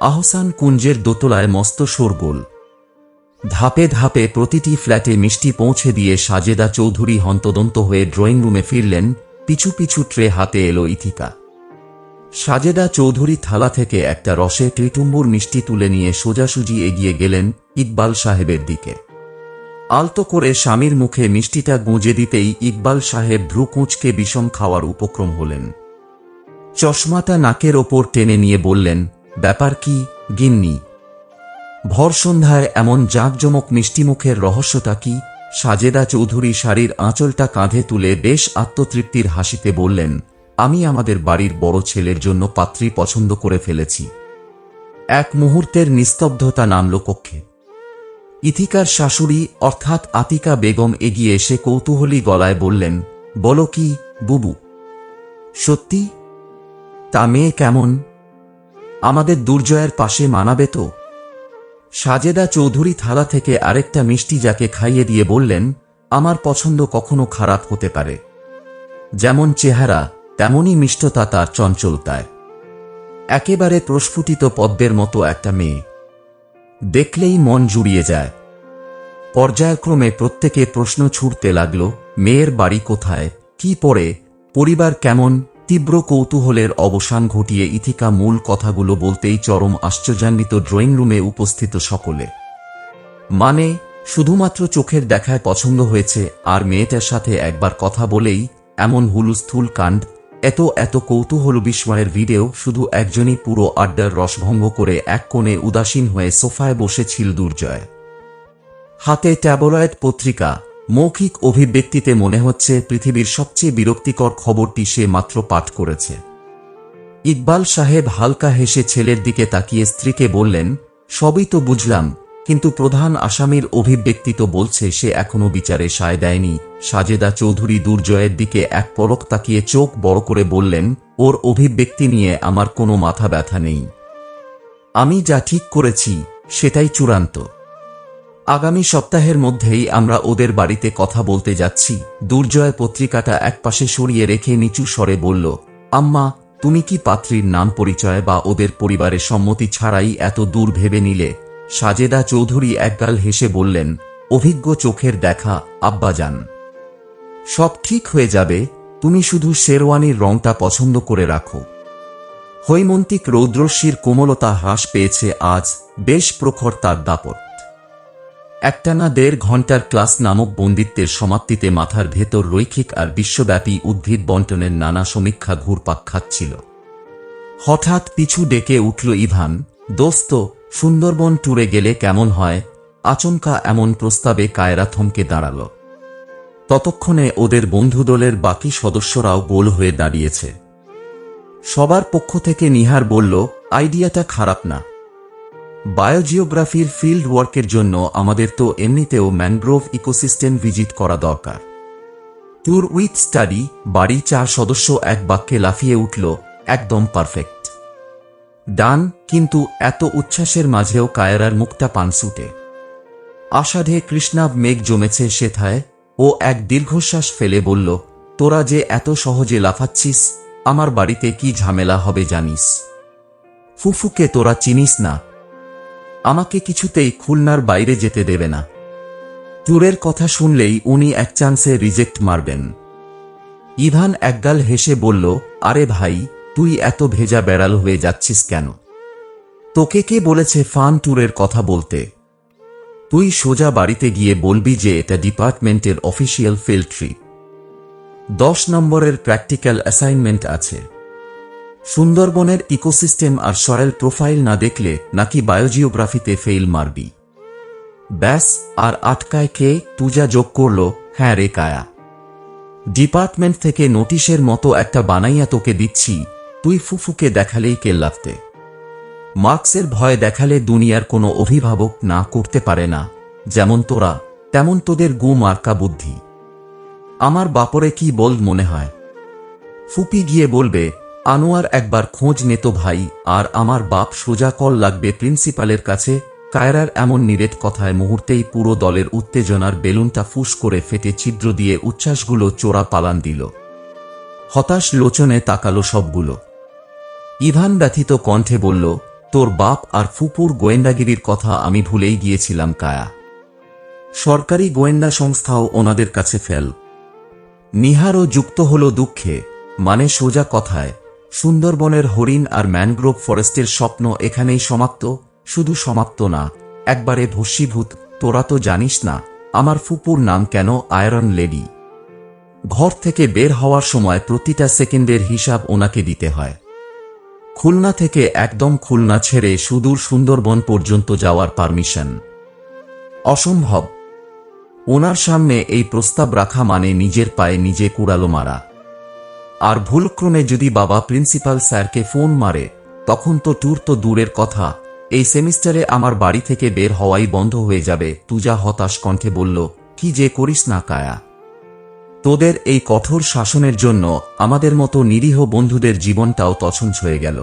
আহসান কুঞ্জের দোতলায় মস্ত শোরগোল। ধাপে ধাপে প্রতিটি ফ্ল্যাটে মিষ্টি পৌঁছে দিয়ে সাজেদা চৌধুরী হন্তদন্ত হয়ে ড্রয়িং রুমে ফিরলেন। পিছু পিছু ট্রে হাতে এলো ইথিকা। সাজেদা চৌধুরী থালা থেকে একটা রসে টুইটুম্বুর মিষ্টি তুলে নিয়ে সোজাসুজি এগিয়ে গেলেন ইকবাল সাহেবের দিকে। আলতো করে স্বামীর মুখে মিষ্টিটা গুঁজে দিতেই ইকবাল সাহেব ভ্রু কুঁচকে বিষম খাওয়ার উপক্রম হলেন। চশমাটা নাকের ওপর টেনে নিয়ে বললেন, ব্যাপার কি গিন্নি? ভর সন্ধ্যায় এমন জাঁকজমক মিষ্টিমুখের রহস্যটা কি? সাজেদা চৌধুরী শাড়ির আঁচলটা কাঁধে তুলে বেশ আত্মতৃপ্তির হাসিতে বললেন, আমি আমাদের বাড়ির বড় ছেলের জন্য পাত্রী পছন্দ করে ফেলেছি। এক মুহূর্তের নিস্তব্ধতা নামল কক্ষে। ইথিকার শাশুড়ি অর্থাৎ আতিকা বেগম এগিয়ে এসে কৌতূহলী গলায় বললেন, বলো কি বুবু? সত্যি? তা মেয়ে কেমন? আমাদের দুর্জয়ের পাশে মানাবে তো? সাজেদা চৌধুরী থালা থেকে আরেকটা মিষ্টি যাকে খাইয়ে দিয়ে বললেন, আমার পছন্দ কখনো খারাপ হতে পারে। যেমন চেহারা তেমনই মিষ্টতা তার চঞ্চলতায়। একেবারে প্রস্ফুটিত পদ্মের মতো একটা মেয়ে, দেখলেই মন জুড়িয়ে যায়। পর্যায়ক্রমে প্রত্যেকে প্রশ্ন ছুড়তে লাগল, মেয়ের বাড়ি কোথায়, কি পড়ে, পরিবার কেমন? তীব্র কৌতূহলের অবসান ঘটিয়ে ইথিকা মূল কথাগুলো বলতেই চরম আশ্চর্যান্বিত ড্রয়িং রুমে উপস্থিত সকলে। মানে শুধুমাত্র চোখের দেখায় পছন্দ হয়েছে, আর মেয়েটার সাথে একবার কথা বলেই এমন হুলুস্থুল কাণ্ড, এত কৌতূহল বিস্ময়ের ভিডিও। শুধু একজনই পুরো আড্ডার রসভঙ্গ করে এক কোণে উদাসীন হয়ে সোফায় বসেছিল দুর্জয়। হাতে ট্যাবলয়েড পত্রিকা। মৌখিক অভিব্যক্তিতে মনে হচ্ছে পৃথিবীর সবচেয়ে বিরক্তিকর খবরটি সে মাত্র পাঠ করেছে। ইকবাল সাহেব হালকা হেসে ছেলের দিকে তাকিয়ে স্ত্রীকে বললেন, সবই তো বুঝলাম, কিন্তু প্রধান আসামির অভিব্যক্তি তো বলছে সে এখনো বিচারে সায় দেয়নি। সাজেদা চৌধুরী দুর্জয়ের দিকে এক পলক তাকিয়ে চোখ বড় করে বললেন, ওর অভিব্যক্তি নিয়ে আমার কোনো মাথা ব্যথা নেই। আমি যা ঠিক করেছি সেটাই চূড়ান্ত। আগামী সপ্তাহের মধ্যেই আমরা ওদের বাড়িতে কথা বলতে যাচ্ছি। দুর্জয় পত্রিকাটা একপাশে সরিয়ে রেখে নিচু স্বরে বলল, আম্মা, তুমি কি পাত্রীর নাম পরিচয় বা ওদের পরিবারের সম্মতি ছাড়াই এত দূর ভেবে নিলে? সাজেদা চৌধুরী একগাল হেসে বললেন, অভিজ্ঞ চোখের দেখা আব্বাজান। সব ঠিক হয়ে যাবে, তুমি শুধু শেরওয়ানির রংটা পছন্দ করে রাখো। হৈমন্তিক রৌদ্রশ্মির কোমলতা হ্রাস পেয়েছে আজ, বেশ প্রখর তার দাপট। একটানা ১.৫ ঘণ্টার ক্লাস নামক বন্দিত্বের সমাপ্তিতে মাথার ভেতর রৈখিক আর বিশ্বব্যাপী উদ্ভিদ বন্টনের নানা সমীক্ষা ঘুরপাক খাচ্ছিল। হঠাৎ পিছু ডেকে উঠল ইভান, দোস্ত, সুন্দরবন ট্যুরে গেলে কেমন হয়? আচমকা এমন প্রস্তাবে কায়রা থমকে দাঁড়াল। ততক্ষণে ওদের বন্ধুদলের বাকি সদস্যরাও গোল হয়ে দাঁড়িয়েছে। সবার পক্ষ থেকে নিহার বলল, আইডিয়াটা খারাপ না। বায়োজিওগ্রাফির ফিল্ড ওয়ার্কের জন্য আমাদের তো এমনিতেও ম্যানগ্রোভ ইকোসিস্টেম ভিজিট করা দরকার। Tour with study. বাড়ি ৪ সদস্য এক বাক্যে লাফিয়ে উঠল, একদম পারফেক্ট, ডান। কিন্তু এত উচ্ছ্বাসের মাঝেও কায়রার মুখটা পানসুটে। আষাঢ়ে কৃষ্ণাব মেঘ জমেছে সেথায়। ও এক দীর্ঘশ্বাস ফেলে বলল, তোরা যে এত সহজে লাফাচ্ছিস, আমার বাড়িতে কি ঝামেলা হবে জানিস? ফুফুকে তোরা চিনিস না, আমাকে কিছুতেই খুলনার বাইরে যেতে দেবে না। ট্যুরের কথা শুনলেই উনি এক চান্সে রিজেক্ট মারবেন। ইভান একগাল হেসে বলল, আরে ভাই, তুই এত ভেজা বেড়াল হয়ে যাচ্ছিস কেন? তোকে কে বলেছে ফান ট্যুরের কথা বলতে? তুই সোজা বাড়িতে গিয়ে বলবি যে এটা ডিপার্টমেন্টের অফিসিয়াল ফিল্ড ট্রিপ। 10 নম্বরের প্র্যাকটিক্যাল অ্যাসাইনমেন্ট আছে। সুন্দরবনের ইকোসিস্টেম আর সয়েল প্রোফাইল না দেখলে নাকি বায়োজিওগ্রাফিতে ফেইল মারবি। ব্যাস, আর আটকায় কে? পূজা যোগ করল, হ্যাঁ রে কায়া। ডিপার্টমেন্ট থেকে নোটিশের মতো একটা বানাইয়া তোকে দিচ্ছি, তুই ফুফুকে দেখালেই কেল্লাফতে। মার্কসের ভয় দেখালে দুনিয়ার কোনো অভিভাবক না করতে পারে না। যেমন তোরা, তেমন তোদের গু মার্কা বুদ্ধি। আমার বাপরে কি বল মনে হয়? ফুপি গিয়ে বলবে, আনোয়ার একবার খোঁজ নেত ভাই, আর আমার বাপ সোজা কল লাগবে প্রিন্সিপালের কাছে। কায়রার এমন নিরেট কথায় মুহূর্তেই পুরো দলের উত্তেজনার বেলুনটা ফুস করে ফেটে ছিদ্র দিয়ে উচ্ছ্বাসগুলো চোরা পালান দিল। হতাশ লোচনে তাকালো সবগুলো। ইভান ব্যথিত কণ্ঠে বলল, তোর বাপ আর ফুপুর গোয়েন্দাগিরির কথা আমি ভুলেই গিয়েছিলাম কায়া। সরকারি গোয়েন্দা সংস্থাও ওনাদের কাছে ফেল। নিহারও যুক্ত হল দুঃখে, মানে সোজা কথায় সুন্দরবনের হরিণ আর ম্যানগ্রোভ ফরেস্টের স্বপ্ন এখানেই সমাপ্ত। শুধু সমাপ্ত না, একবারে ভস্মীভূত। তোরা তো জানিস না আমার ফুপুর নাম কেন আয়রন লেডি। ঘর থেকে বের হওয়ার সময় প্রতিটা সেকেন্ডের হিসাব ওনাকে দিতে হয়। খুলনা থেকে একদম খুলনা ছেড়ে সুদূর সুন্দরবন পর্যন্ত যাওয়ার পারমিশন অসম্ভব। ওনার সামনে এই প্রস্তাব রাখা মানে নিজের পায়ে নিজে কুড়ালো মারা। আর ভুলক্রমে যদি বাবা প্রিন্সিপাল স্যারকে ফোন মারে, তখন তো ট্যুর তো দূরের কথা, এই সেমিস্টারে আমার বাড়ি থেকে বের হওয়াই বন্ধ হয়ে যাবে। তুজা হতাশ কণ্ঠে বলল, কি যে করিস না কায়া। তোদের এই কঠোর শাসনের জন্য আমাদের মতো নিরীহ বন্ধুদের জীবনটাও তছনছ হয়ে গেল।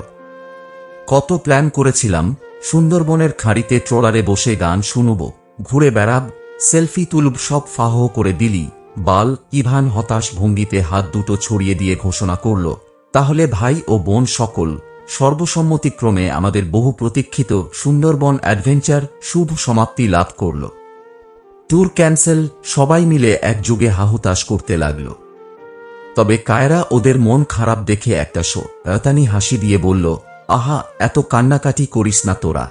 কত প্ল্যান করেছিলাম, সুন্দরবনের খাঁড়িতে ট্রলারে বসে গান শুনব, ঘুরে বেড়াব, সেলফি তুলব, সব ফাহ করে দিলি। বাল। ইভান হতাশ ভঙ্গিতে হাত দুটো ছড়িয়ে দিয়ে ঘোষণা করল, তাহলে ভাই ও বোন সকল সর্বসম্মতিক্রমে আমাদের বহু প্রতীক্ষিত সুন্দরবন অ্যাডভেঞ্চার শুভ সমাপ্তি লাভ করল। Tour cancel. সবাই মিলে একযোগে হাহুতাশ করতে লাগল। তবে কায়রা ওদের মন খারাপ দেখে একটা শয়তানি হাসি দিয়ে বলল, আহা, এত কান্নাকাটি করিস না তোরা।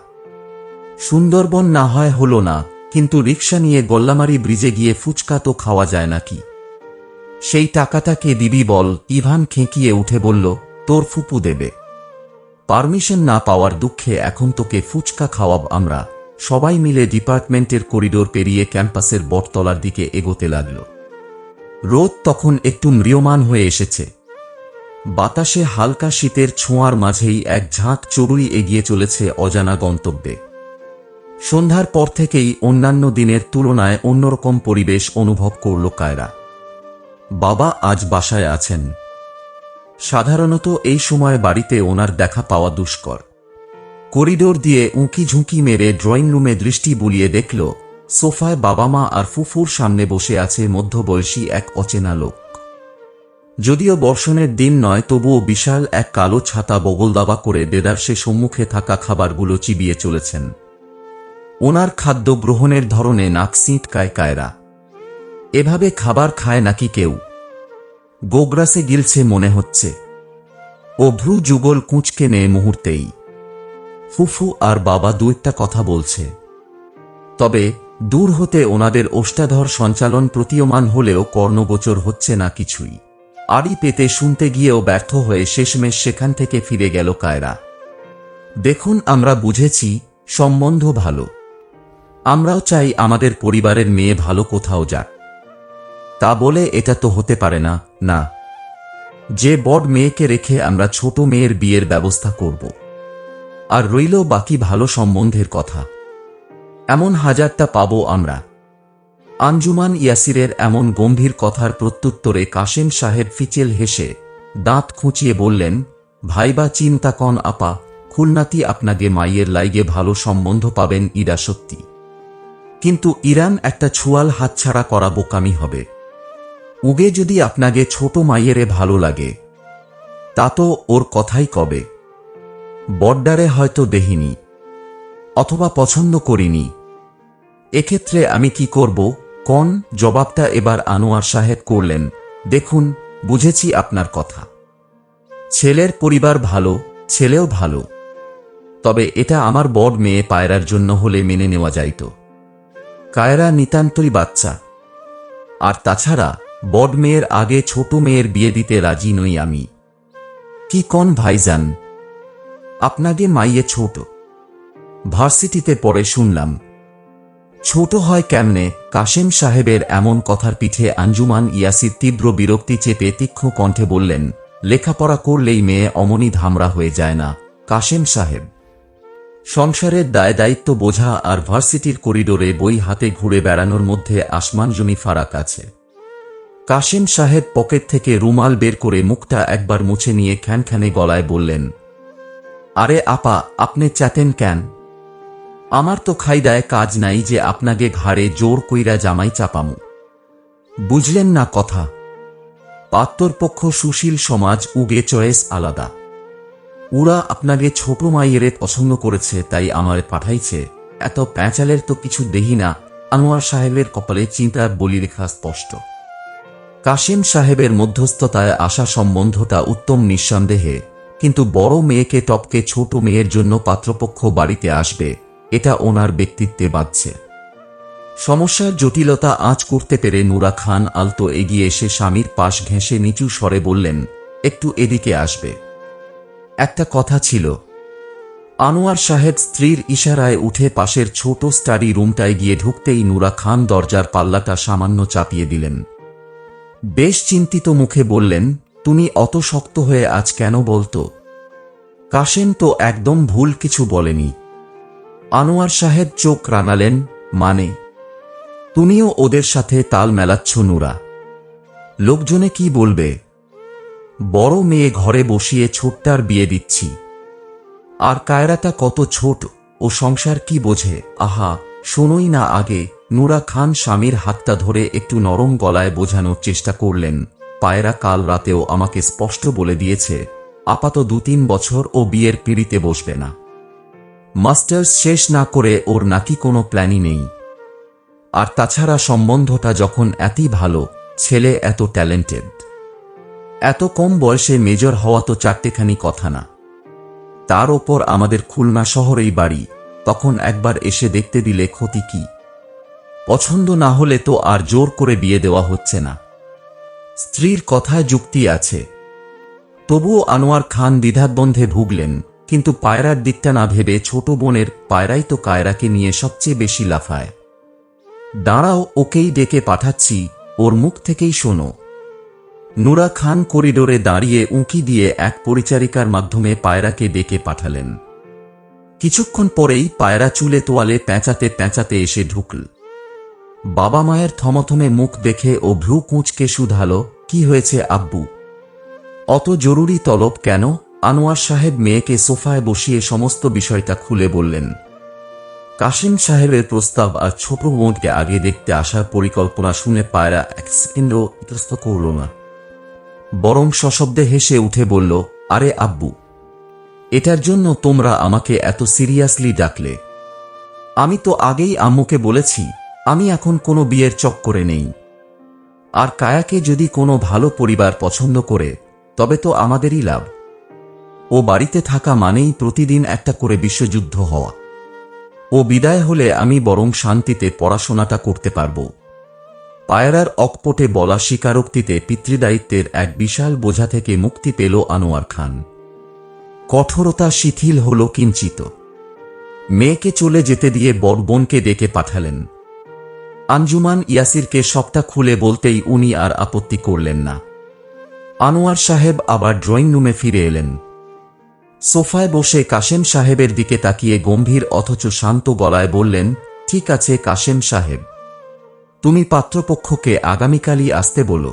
সুন্দরবন না হয় হলো না, কিন্তু রিকশা নিয়ে গোল্লামারি ব্রিজে গিয়ে ফুচকা তো খাওয়া যায় নাকি? সেই টাকাটা কে দিবি বল? ইভান খেঁকিয়ে উঠে বলল, তোর ফুপু দেবে। পারমিশন না পাওয়ার দুঃখে এখন তোকে ফুচকা খাওয়াব আমরা। সবাই মিলে ডিপার্টমেন্টের করিডোর পেরিয়ে ক্যাম্পাসের বটতলার দিকে এগোতে লাগল। রোদ তখন একটু ম্রিয়মান হয়ে এসেছে। বাতাসে হালকা শীতের ছোঁয়ার মাঝেই এক ঝাঁক চড়ুই এগিয়ে চলেছে অজানা গন্তব্যে। সন্ধ্যার পর থেকেই অন্যান্য দিনের তুলনায় অন্যরকম পরিবেশ অনুভব করল কায়রা। বাবা আজ বাসায় আছেন। সাধারণত এই সময় বাড়িতে ওনার দেখা পাওয়া দুষ্কর। করিডোর দিয়ে উঁকি ঝুঁকি মেরে ড্রয়িং রুমে দৃষ্টি বুলিয়ে দেখল, সোফায় বাবা মা আর ফুফুর সামনে বসে আছে মধ্যবয়সী এক অচেনা লোক। যদিও বর্ষণের দিন নয়, তবুও বিশাল এক কালো ছাতা বগল দাবা করে দেদারসে সম্মুখে থাকা খাবারগুলো চিবিয়ে চলেছেন। ওনার খাদ্য গ্রহণের ধরনে নাক সিঁটকায় কায়রা। এভাবে খাবার খায় নাকি কেউ? গোগ্রাসে গিলছে মনে হচ্ছে। ও ভ্রু যুগল কুঁচকে নেয় মুহূর্তেই। ফুফু আর বাবা দু একটা কথা বলছে, তবে দূর হতে ওনাদের ওষ্ঠাধর সঞ্চালন প্রতীয়মান হলেও কর্ণগোচর হচ্ছে না কিছুই। আড়ি পেতে শুনতে গিয়েও ব্যর্থ হয়ে শেষমেশ সেখান থেকে ফিরে গেল কায়রা। দেখুন, আমরা বুঝেছি সম্বন্ধ ভালো। আমরাও চাই আমাদের পরিবারের মেয়ে ভালো কোথাও যাক। তা বলে এটা তো হতে পারে না। না, যে বড় মেয়েকে রেখে আমরা ছোট মেয়ের বিয়ের ব্যবস্থা করব। আর রইল বাকি ভালো সম্বন্ধের কথা, এমন হাজারটা পাবো আমরা। আঞ্জুমান ইয়াসিরের এমন গম্ভীর কথার প্রত্যুত্তরে কাশেম সাহেব ফিচেল হেসে দাঁত খুঁচিয়ে বললেন, ভাইবা চিন্তা কন আপা, খুলনাতি আপনাকে মাইয়ের লাইগে ভালো সম্বন্ধ পাবেন, ইরা সত্যি। কিন্তু ইরান একটা ছুয়াল হাতছাড়া করা বোকামি হবে। উগে যদি আপনাকে ছোট মাইয়েরে ভালো লাগে, তা তো ওর কথাই কবে। বড্ডারে হয়তো দেখিনি, অথবা পছন্দ করিনি। এক্ষেত্রে আমি কি করব কন? জবাবটা এবার আনোয়ার সাহেব করলেন, দেখুন, বুঝেছি আপনার কথা। ছেলের পরিবার ভালো, ছেলেও ভালো। তবে এটা আমার বড় মেয়ে পায়রার জন্য হলে মেনে নেওয়া যাইত। কায়রা নিতান্তই বাচ্চা। আর তাছাড়া বড় মেয়ের আগে ছোট মেয়ের বিয়ে দিতে রাজি নই আমি। কি কন ভাইজান? আপনাকে মাইয়ে ছোট? ভার্সিটিতে পড়ে শুনলাম। ছোট হয় কেমনে? কাশেম সাহেবের এমন কথার পিঠে আঞ্জুমান ইয়াসির তীব্র বিরক্তি চেপে তীক্ষ্ণ কণ্ঠে বললেন, লেখাপড়া করলেই মেয়ে অমনি ধামরা হয়ে যায় না কাশেম সাহেব। সংসারের দায় দায়িত্ব বোঝা আর ভার্সিটির করিডোরে বই হাতে ঘুরে বেড়ানোর মধ্যে আসমান জমি ফারাক আছে। কাশেম সাহেব পকেট থেকে রুমাল বের করে মুখটা একবার মুছে নিয়ে খ্যানখ্যানে গলায় বললেন, আরে আপা, আপনি চাতেন কেন? আমার তো খাইদায় কাজ নাই যে আপনাকে ঘাড়ে জোর কইরা জামাই চাপামু। বুঝলেন না কথা? পাত্তরপক্ষ সুশীল সমাজ, উগে চয়েস আলাদা। ওরা আপনাকে ছোট মাইয়েরে পছন্দ করেছে তাই আমারে পাঠাইছে, এত প্যাঁচালের তো কিছু দেখি না। আনোয়ার সাহেবের কপালে চিন্তার বলিরেখা স্পষ্ট। কাশেম সাহেবের মধ্যস্থতায় আসা সম্বন্ধটা উত্তম নিঃসন্দেহে, কিন্তু বড় মেয়েকে টপকে ছোট মেয়ের জন্য পাত্রপক্ষ বাড়িতে আসবে, এটা ওনার ব্যক্তিত্বে বাজছে। সমস্যার জটিলতা আঁচ করতে পেরে নুরা খান আলতো এগিয়ে এসে স্বামীর পাশ ঘেঁষে নিচু স্বরে বললেন, একটু এদিকে আসবে, একটা কথা ছিল। আনোয়ার সাহেব স্ত্রীর ইশারায় উঠে পাশের ছোট স্টাডি রুমটায় গিয়ে ঢুকতেই নুরা খান দরজার পাল্লাটা সামান্য চাপিয়ে দিলেন। বেশ চিন্তিত মুখে বললেন, তুমি অত শক্ত হয়ে আজ কেন বলতো? কাশেম তো একদম ভুল কিছু বলেনি। আনোয়ার সাহেব চোখ রাঙালেন, মানে? তুমিও ওদের সাথে তাল মেলাচ্ছ নুরা? লোকজনে কি বলবে? বড় মেয়ে ঘরে বসিয়ে ছোটটার বিয়ে দিচ্ছি, আর কায়রাটা কত ছোট, ও সংসার কি বোঝে? আহা, শোনোই না আগে। নুরা খান স্বামীর হাতটা ধরে একটু নরম গলায় বোঝানোর চেষ্টা করলেন, পায়রা কাল রাতেও আমাকে স্পষ্ট বলে দিয়েছে, আপাত 2-3 বছর ও বিয়ের পিঁড়িতে বসবে না। মাস্টার্স শেষ না করে ওর নাকি কোনো প্ল্যানই নেই। আর তাছাড়া সম্বন্ধটা যখন এতই ভালো, ছেলে এত ট্যালেন্টেড, এত কম বয়সে মেজর হওয়া তো চারটেখানি কথা না। তার ওপর আমাদের খুলনা শহরেই বাড়ি, তখন একবার এসে দেখতে দিলে ক্ষতি কি? পছন্দ না হলে তো আর জোর করে বিয়ে দেওয়া হচ্ছে না। স্ত্রীর কথায় যুক্তি আছে। তবুও আনোয়ার খান দ্বিধাদ্বন্দ্বে ভুগলেন, কিন্তু পায়রার দিকটা না ভেবে ছোট বোনের পায়রাই তো কায়রাকে নিয়ে সবচেয়ে বেশি লাফায়। দাঁড়াও, ওকেই ডেকে পাঠাচ্ছি, ওর মুখ থেকেই শোনো। নুরা খান করিডোরে দাঁড়িয়ে উঁকি দিয়ে এক পরিচারিকার মাধ্যমে পায়রাকে ডেকে পাঠালেন। কিছুক্ষণ পরেই পায়রা চুলে তোয়ালে পেঁচাতে পেঁচাতে এসে ঢুকল। বাবা মায়ের থমথমে মুখ দেখে ও ভ্রু কুঁচকে শুধালো, কি হয়েছে আব্বু? অত জরুরি তলব কেন? আনোয়ার সাহেব মেয়েকে সোফায় বসিয়ে সমস্ত বিষয়টা খুলে বললেন। কাশেম সাহেবের প্রস্তাব আর ছোট বোনকে আগে দেখতে আসার পরিকল্পনা শুনে পায়রা এক সেকেন্ডও ইতস্ত করল না, বরং সশব্দে হেসে উঠে বলল, আরে আব্বু, এটার জন্য তোমরা আমাকে এত সিরিয়াসলি ডাকলে? আমি তো আগেই আম্মুকে বলেছি আমি এখন কোনো বিয়ের চক্করে নেই। আর কায়াকে যদি কোনো ভালো পরিবার পছন্দ করে তবে তো আমাদেরই লাভ। ও বাড়িতে থাকা মানেই প্রতিদিন একটা করে বিশ্বযুদ্ধ হওয়া। ও বিদায় হলে আমি বরং শান্তিতে পড়াশোনাটা করতে পারব। পায়রার অকপটে বলা স্বীকারোক্তিতে পিতৃদায়িত্বের এক বিশাল বোঝা থেকে মুক্তি পেল আনোয়ার খান। কঠোরতা শিথিল হল কিঞ্চিত। মেয়েকে চলে যেতে দিয়ে বড় বোনকে ডেকে পাঠালেন। আঞ্জুমান ইয়াসিরকে সবটা খুলে বলতেই উনি আর আপত্তি করলেন না। আনোয়ার সাহেব আবার ড্রয়িং রুমে ফিরে এলেন। সোফায় বসে কাশেম সাহেবের দিকে তাকিয়ে গম্ভীর অথচ শান্ত গলায় বললেন, ঠিক আছে কাশেম সাহেব, তুমি পাত্রপক্ষকে আগামীকালই আসতে বলো।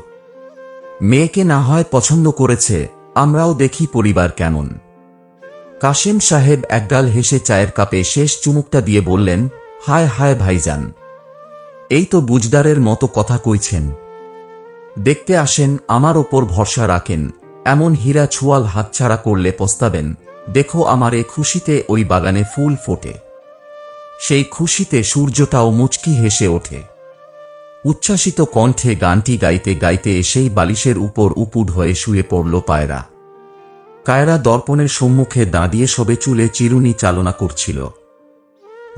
মেয়েকে না হয় পছন্দ করেছে, আমরাও দেখি পরিবার কেমন। কাশেম সাহেব একগাল হেসে চায়ের কাপে শেষ চুমুকটা দিয়ে বললেন, হায় হায় ভাইজান, এই তো বুঝদারের মতো কথা কইছেন। দেখতে আসেন, আমার ওপর ভরসা রাখেন, এমন হীরা ছোয়াল হাতছাড়া করলে পস্তাবেন। দেখো আমার এ খুশিতে ওই বাগানে ফুল ফোটে। সেই খুশিতে সূর্যটাও মুচকি হেসে ওঠে। উচ্ছ্বাসিত কণ্ঠে গানটি গাইতে গাইতে এসেই বালিশের উপর উপুড় হয়ে শুয়ে পড়ল পায়রা। কায়রা দর্পণের সম্মুখে দাঁড়িয়ে সবে চুলে চিরুনি চালনা করছিল।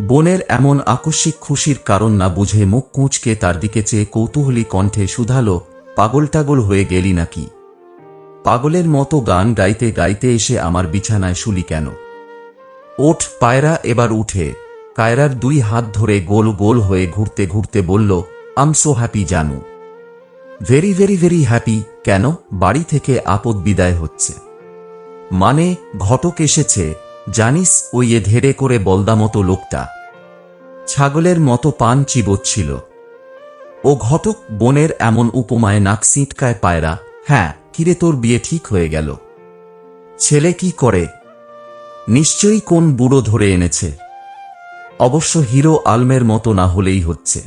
বোনের এমন আকস্মিক খুশির কারণ না বুঝে মুখ কুঁচকে তার দিকে চেয়ে কৌতূহলী কণ্ঠে শুধালো, পাগল টাগল হয়ে গেলি নাকি? পাগলের মতো গান গাইতে গাইতে এসে আমার বিছানায় শুলি কেন? ওঠ। পায়রা এবার উঠে কায়রার 2 হাত ধরে গোল গোল হয়ে ঘুরতে ঘুরতে বলল, আম সো হ্যাপি জানু, ভেরি ভেরি ভেরি হ্যাপি। কেন? বাড়ি থেকে আপদ বিদায় হচ্ছে। মানে ঘটক এসেছে, জানিস ওই ধেড়ে করে বলদা মতো লোকটা ছাগলের মতো পান চিবোচ্ছিল, ও ঘটক। বোনের এমন উপমায় নাক সিঁটকায় পায়রা। হ্যাঁ, কিরে তোর বিয়ে ঠিক হয়ে গেল? ছেলে কি করে? নিশ্চয়ই কোন বুড়ো ধরে এনেছে। অবশ্য হিরো আলমের মতো না হলেই হচ্ছে।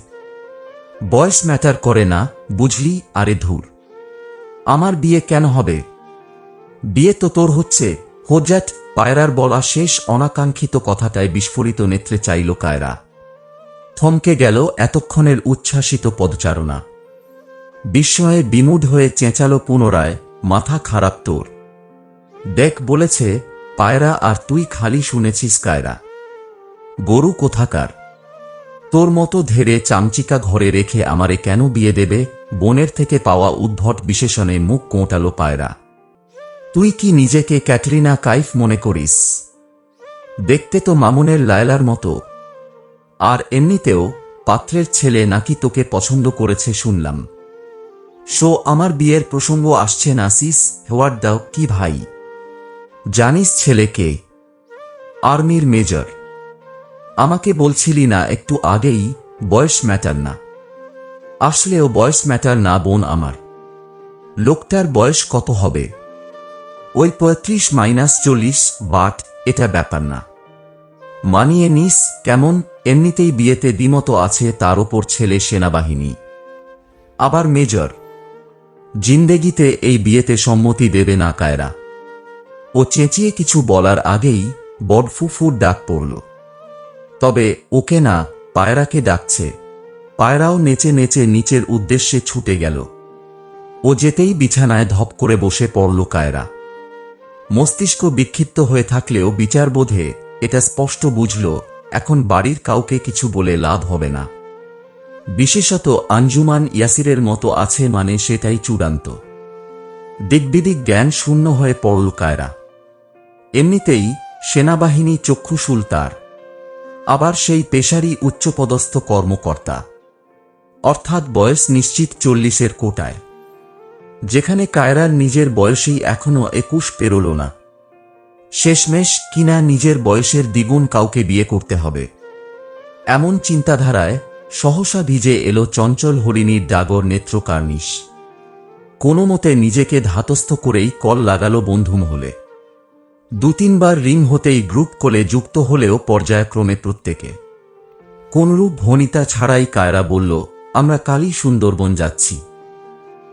বয়স ম্যাটার করে না, বুঝলি? আরে ধুর, আমার বিয়ে কেন হবে? বিয়ে তো তোর হচ্ছে, হোজ্জাট, পায়রার বলা শেষ অনাকাঙ্ক্ষিত কথাটায় বিস্ফোরিত নেত্রে চাইল কায়রা। থমকে গেল এতক্ষণের উচ্ছ্বাসিত পদচারণা। বিস্ময়ে বিমূঢ় হয়ে চেঁচাল পুনরায়, মাথা খারাপ তোর? দেখ বলেছে পায়রা, আর তুই খালি শুনেছিস কায়রা। গরু কোথাকার! তোর মতো ধেড়ে চামচিকা ঘরে রেখে আমারে কেন বিয়ে দেবে? বনের থেকে পাওয়া উদ্ভট বিশেষণে মুখ কোঁটাল পায়রা। তুই কি নিজেকে ক্যাটরিনা কাইফ মনে করিস? দেখতে তো মামুনের লায়লার মতো। আর এমনিতেও পাত্রের ছেলে নাকি তোকে পছন্দ করেছে শুনলাম। আমার বিয়ের প্রসঙ্গ আসছে না সিস, হেওয়ার্ড দাও কি ভাই? জানিস ছেলে কে? আর্মির মেজর। আমাকে বলছিলি না একটু আগেই বয়স ম্যাটার না? আসলেও বয়স ম্যাটার না বোন আমার। লোকটার বয়স কত হবে? ওই 35-40, বাট এটা ব্যাপার না। মানিয়ে নিস কেমন? এমনিতেই বিয়েতে দ্বিমত আছে, তার ওপর ছেলে সেনাবাহিনী, আবার মেজর। জিন্দেগিতে এই বিয়েতে সম্মতি দেবে না কায়রা। ও চেঁচিয়ে কিছু বলার আগেই বড়ফুফুর ডাক পড়ল। তবে ওকে না, পায়রাকে ডাকছে। পায়রাও নেচে নেচে নিচের উদ্দেশ্যে ছুটে গেল। ও যেতেই বিছানায় ধপ করে বসে পড়ল কায়রা। মস্তিষ্ক বিক্ষিপ্ত হয়ে থাকলেও বিচারবোধে এটা স্পষ্ট বুঝল, এখন বাড়ির কাউকে কিছু বলে লাভ হবে না। বিশেষত আঞ্জুমান ইয়াসিরের মতো আছে মানে সেটাই চূড়ান্ত। দিকবিদিক জ্ঞান শূন্য হয়ে পড়ল কায়রা। এমনিতেই সেনাবাহিনী চক্ষুশূল তার, আবার সেই পেশারি উচ্চপদস্থ কর্মকর্তা, অর্থাৎ বয়স নিশ্চিত 40-এর কোটায়, যেখানে কায়রার নিজের বয়সেই এখনো 21 পেরোল না। শেষমেশ কিনা নিজের বয়সের দ্বিগুণ কাউকে বিয়ে করতে হবে, এমন চিন্তাধারায় সহসা ভিজে এলো চঞ্চল হরিণীর ডাগর নেত্রকার্নিশ। কোনো মতে নিজেকে ধাতস্থ করেই কল লাগালো বন্ধুমহলে। 2-3 বার রিং হতেই গ্রুপ কলে যুক্ত হলেও পর্যায়ক্রমে প্রত্যেকে। কোনরূপ ভনিতা ছাড়াই কায়রা বলল, আমরা কালই সুন্দরবন যাচ্ছি।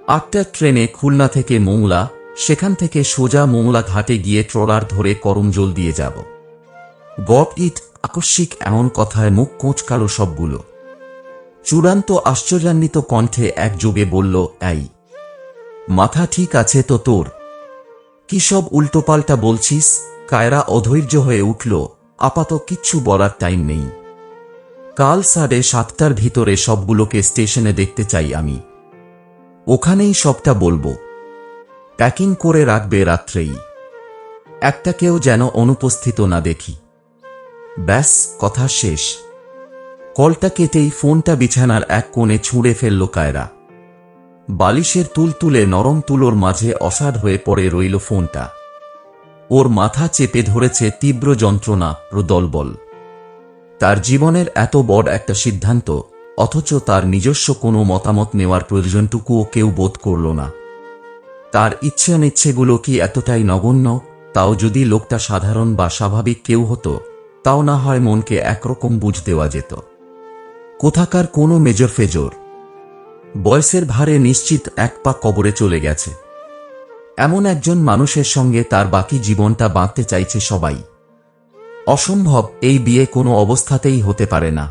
8টার ট্রেনে খুলনা থেকে মোংলা, সেখান থেকে সোজা মোংলা ঘাটে গিয়ে ট্রলার ধরে করমজল দিয়ে যাব। Got it! আকস্মিক এমন কথায় মুখ কোঁচকাল সবগুলো। চূড়ান্ত আশ্চর্যান্বিত কণ্ঠে একযোগে বলল, এই মাথা ঠিক আছে তো তোর? কি সব উল্টোপাল্টা বলছিস? কায়রা অধৈর্য হয়ে উঠল। আপাত কিচ্ছু বলার টাইম নেই। কাল 7:30টার ভিতরে সবগুলোকে স্টেশনে দেখতে চাই আমি। ওখানেই সবটা বলবো। প্যাকিং করে রাখবে রাত্রেই। একটাকেও যেন অনুপস্থিত না দেখি। ব্যাস, কথা শেষ। কলটা কেটেই ফোনটা বিছানার এক কোণে ছুঁড়ে ফেলল কায়রা। বালিশের তুলতুলে নরম তুলোর মাঝে অসাড় হয়ে পড়ে রইল ফোনটা। ওর মাথা চেপে ধরেছে তীব্র যন্ত্রণা, প্রদলবল। তার জীবনের এত বড় একটা সিদ্ধান্ত, অথচ তার নিজস্ব কোনো মতামত নেওয়ার প্রয়োজনটুকুও কেউ বোধ করল না। তার ইচ্ছে অনিচ্ছেগুলো কি এতটাই নগণ্য? তাও যদি লোকটা সাধারণ বা স্বাভাবিক কেউ হতো, তাও না হয় মনকে একরকম বুঝ দেওয়া যেত। কোথাকার কোনো মেজর ফেজর, বয়সের ভারে নিশ্চিত এক পা কবরে চলে গেছে। এমন একজন মানুষের সঙ্গে তার বাকি জীবনটা বাঁধতে চাইছে সবাই। অসম্ভব, এই বিয়ে কোনো অবস্থাতেই হতে পারে না।